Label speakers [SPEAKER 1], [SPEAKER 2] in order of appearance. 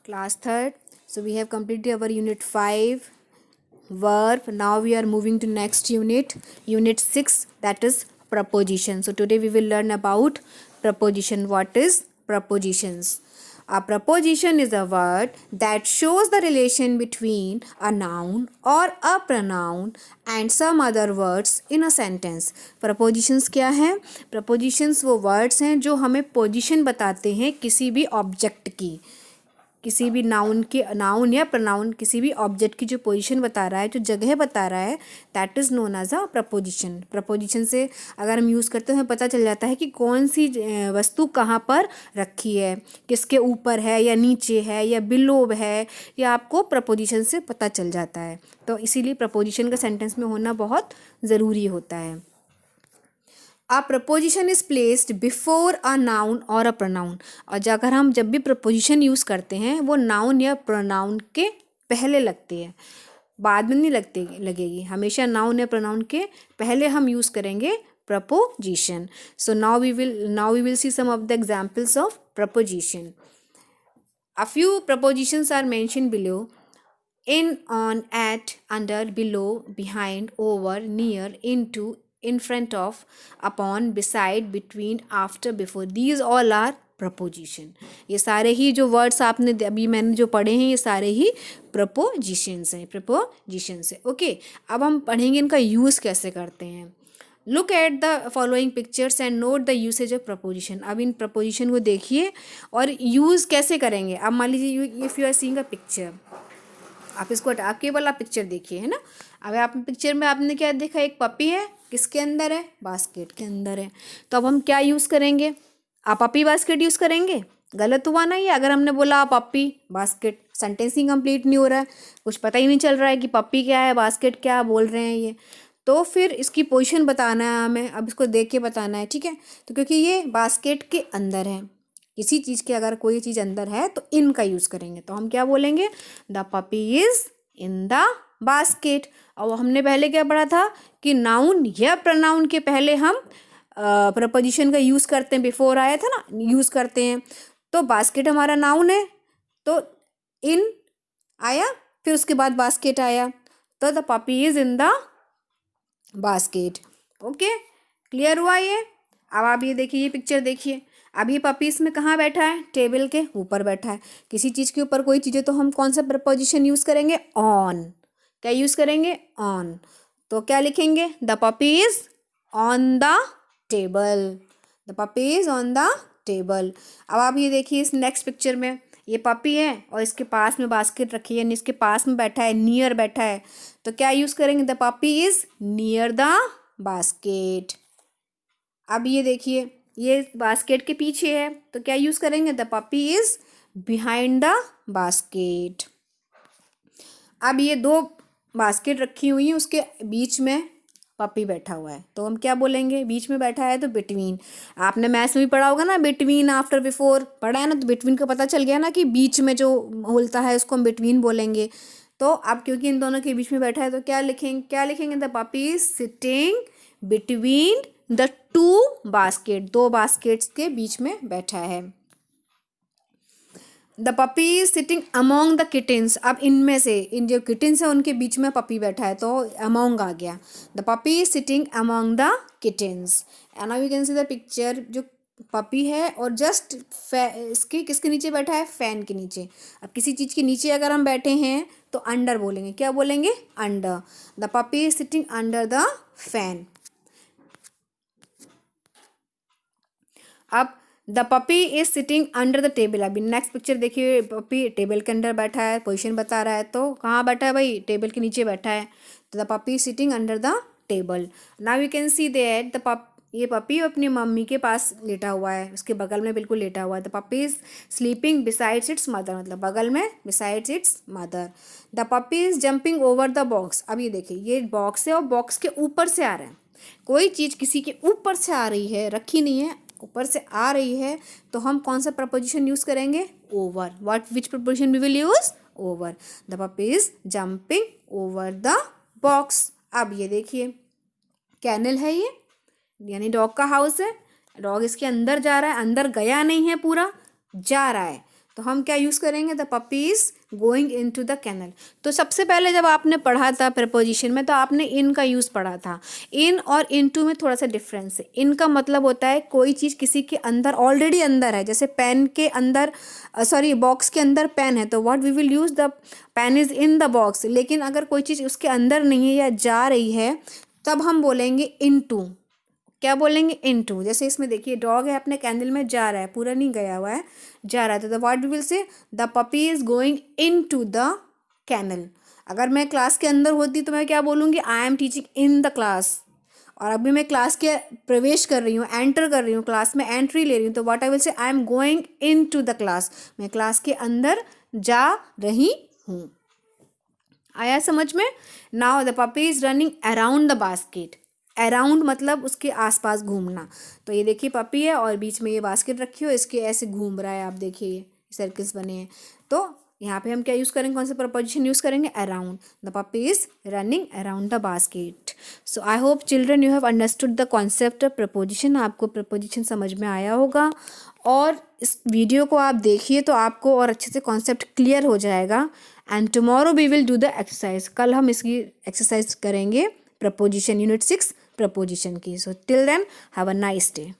[SPEAKER 1] class 3rd. So we have completed our unit 5 verb. Now we are moving to next unit 6, that is preposition. So today we will learn about preposition. What is prepositions? A preposition is a word that shows the relation between a noun or a pronoun and some other words in a sentence. prepositions क्या हैं? prepositions वो words हैं जो हमें position बताते हैं किसी भी object की, किसी भी नाउन या प्रनाउन, किसी भी ऑब्जेक्ट की जो पोजीशन बता रहा है, जो जगह बता रहा है, that is known as a preposition. Preposition से अगर हम यूज़ करते हैं पता चल जाता है कि कौन सी वस्तु कहाँ पर रखी है, किसके ऊपर है या नीचे है या बिलो है, या आपको प्रपोजिशन से पता चल जाता है. तो इसीलिए प्रपोजिशन का सेंटेंस में होना बहुत ज़रूरी होता है. A preposition is placed before a noun or a pronoun. और अगर हम जब भी प्रपोजिशन यूज़ करते हैं वो नाउन या प्रोनाउन के पहले लगती है, बाद में नहीं लगेगी. हमेशा नाउन या प्रोनाउन के पहले हम यूज़ करेंगे preposition. So now we will see some of the examples of preposition. A few prepositions are mentioned below: in, on, at, under, below, behind, over, near, into, in front of, upon, beside, between, after, before. These all are preposition. ये सारे ही जो words आपने अभी मैंने जो पढ़े हैं ये सारे ही प्रपोजिशंस हैं, प्रपोजिशंस है. ओके, अब हम पढ़ेंगे इनका यूज़ कैसे करते हैं. Look at the following pictures and note the usage of preposition. अब इन प्रपोजिशन को देखिए और यूज़ कैसे करेंगे. अब मान लीजिए if you are seeing a picture, आप इसको आप केवल आप पिक्चर देखिए, है ना. अब आप पिक्चर में आपने क्या देखा, एक पपी है, किसके अंदर है, बास्केट के अंदर है. तो अब हम क्या यूज़ करेंगे, आप पपी बास्केट यूज़ करेंगे. गलत हुआ ना ये, अगर हमने बोला आप पपी बास्केट, सेंटेंस ही कंप्लीट नहीं हो रहा है, कुछ पता ही नहीं चल रहा है कि पपी क्या है बास्केट क्या बोल रहे हैं ये. तो फिर इसकी पोजीशन बताना है हमें, अब इसको देख के बताना है, ठीक है. तो क्योंकि ये बास्केट के अंदर है, किसी चीज़ के अगर कोई चीज़ अंदर है तो इन का यूज़ करेंगे. तो हम क्या बोलेंगे, the puppy is in the basket. और हमने पहले क्या पढ़ा था कि नाउन या प्रनाउन के पहले हम प्रपोजिशन का यूज़ करते हैं, बिफोर आया था ना, यूज़ करते हैं. तो बास्केट हमारा नाउन है तो इन आया, फिर उसके बाद बास्केट आया, तो the puppy is in the basket. Okay, clear हुआ ये. अब आप ये देखिए, ये पिक्चर देखिए. अब ये पपी इसमें कहाँ बैठा है, टेबल के ऊपर बैठा है. किसी चीज़ के ऊपर कोई चीज़ है तो हम कौन सा प्रपोजिशन यूज़ करेंगे, ऑन. क्या यूज़ करेंगे, ऑन. तो क्या लिखेंगे, the puppy is on the table. The puppy is on the table. अब आप ये देखिए इस नेक्स्ट पिक्चर में, ये पपी है और इसके पास में बास्केट रखी है, यानी इसके पास में बैठा है, नियर बैठा है. तो क्या यूज़ करेंगे, the puppy is near the basket. अब ये देखिए ये बास्केट के पीछे है तो क्या यूज़ करेंगे, the puppy is behind the basket. अब ये दो बास्केट रखी हुई हैं, उसके बीच में पपी बैठा हुआ है, तो हम क्या बोलेंगे, बीच में बैठा है तो बिटवीन. आपने मैथ्स में भी पढ़ा होगा ना, बिटवीन, आफ्टर, बिफोर पढ़ा है ना, तो बिटवीन का पता चल गया ना कि बीच में जो होता है उसको हम बिटवीन बोलेंगे. तो अब क्योंकि इन दोनों के बीच में बैठा है तो क्या लिखेंगे, the puppy is sitting between the two basket. दो बास्केट्स के बीच में बैठा है. The puppy is sitting among the kittens. अब इनमें से इन जो किटन्स है उनके बीच में पपी बैठा है तो अमोंग आ गया. The puppy is sitting among the kittens. And now you can see the picture, जो पपी है और जस्ट इसके किसके नीचे बैठा है, फैन के नीचे. अब किसी चीज़ के नीचे अगर हम बैठे हैं तो अंडर बोलेंगे. क्या बोलेंगे, under. The puppy is sitting under the fan. अब the puppy is sitting under the table. अभी नेक्स्ट पिक्चर देखिए, पपी टेबल के अंदर बैठा है, पोजीशन बता रहा है, तो कहाँ बैठा है भाई, टेबल के नीचे बैठा है. तो the puppy is sitting under the table. Now you can see that ये पपी अपनी मम्मी के पास लेटा हुआ है, उसके बगल में बिल्कुल लेटा हुआ है. The puppy is sleeping besides it's mother, मतलब बगल में besides it's mother. The puppy is jumping over the box. अब ये देखिए ये बॉक्स है और बॉक्स के ऊपर से आ रहा है, कोई चीज़ किसी के ऊपर से आ रही है, रखी नहीं है, ऊपर से आ रही है, तो हम कौन सा प्रपोजिशन यूज़ करेंगे, over. Which preposition we will use, over. The puppy is jumping over the box. अब ये देखिए कैनल है ये, यानी डॉग का हाउस है. डॉग इसके अंदर जा रहा है, अंदर गया नहीं है, पूरा जा रहा है. तो हम क्या यूज़ करेंगे, the puppy is going in to the canal. तो सबसे पहले जब आपने पढ़ा था प्रपोजिशन में तो आपने इन का यूज़ पढ़ा था। इन और इनटू में थोड़ा सा डिफरेंस है। इन का मतलब होता है कोई चीज़ किसी के अंदर ऑलरेडी अंदर है, जैसे पेन के अंदर बॉक्स के अंदर पेन है तो what we will use, the pen is in the box. लेकिन अगर कोई चीज़ उसके अंदर नहीं है या जा रही है तब हम बोलेंगे इनटू। क्या बोलेंगे, इनटू। जैसे इसमें देखिए डॉग है अपने कैंडल में जा रहा है, पूरा नहीं गया हुआ है, जा रहा है, तो what we will say, the puppy is going into the canal. अगर मैं क्लास के अंदर होती तो मैं क्या बोलूँगी, I am teaching in the class. और अभी मैं क्लास के प्रवेश कर रही हूँ, एंटर कर रही हूँ, क्लास में एंट्री ले रही हूँ, तो what I will say, I am going in to the class. मैं क्लास के अंदर जा रही हूँ। आया समझ में। Now the puppy is running around the basket. Around मतलब उसके आसपास घूमना। तो ये देखिए पपी है और बीच में ये बास्केट रखी हो, इसके ऐसे घूम रहा है, आप देखिए ये सर्कल्स बने हैं। तो यहाँ पे हम क्या यूज़ करेंगे, कौन सा प्रपोजिशन यूज़ करेंगे, around. The puppy is running around the basket. So I hope children you have understood the concept of preposition. आपको प्रपोजिशन समझ में आया होगा और इस वीडियो को आप देखिए तो आपको और अच्छे से कॉन्सेप्ट क्लियर हो जाएगा। And tomorrow we will do the exercise. कल हम इसकी एक्सरसाइज करेंगे प्रपोजिशन यूनिट 6 प्रपोजिशन की। So till then have a nice day.